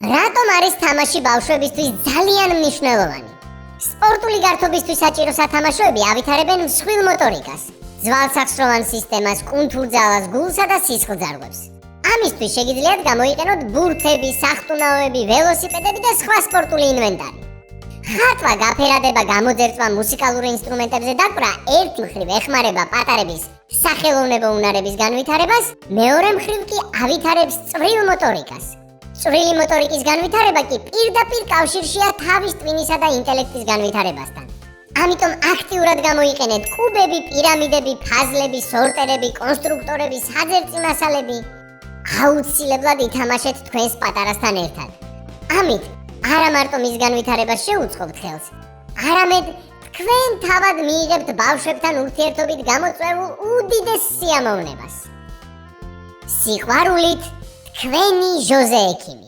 რატომ არის თამაში ბავშვებისთვის ძალიან მნიშვნელოვანი? სპორტული გართობისთვის საჭირო სათამაშოები ავითარებენ მსხვილ მოტორიკას, ძვალსახსროვან სისტემას, კუნთურ ძალას, გულსა და სისხლძარღვებს. ამისთვის შეგიძლიათ გამოიყენოთ ბურთები, სახტუნაოები, ველოსიპედები და სხვა სპორტული ინვენტარი. ხატვა, გაფერადება, გამოძერწვა, მუსიკალური ინსტრუმენტებზე დაკვრა ერთ მხრივ ეხმარება პატარების სახელოვნებო უნარების განვითარებას, მეორე მხრივ კი ავითარებს წვრილ მოტორიკას. წვრილი მოტორიკის განვითარება კი პირდაპირ კავშირშია თავის ტვინისა და ინტელექტის განვითარებასთან. ამიტომ აქტიურად გამოიყენეთ კუბები, პირამიდები, ფაზლები, სორტერები, კონსტრუქტორები, საძერწი მასალები. აუცილებლად ითამაშეთ თქვენს პატარასთან ერთად. ამით არა მარტო მის განვითარებას შეუწყობთ ხელს, არამედ თქვენ თავად მიიღებთ ბავშვებთან ურთიერთობით გამოწვეულ უდიდეს სიამოვნებას. სიყვარულით, თქვენი ჟოზე ექიმი.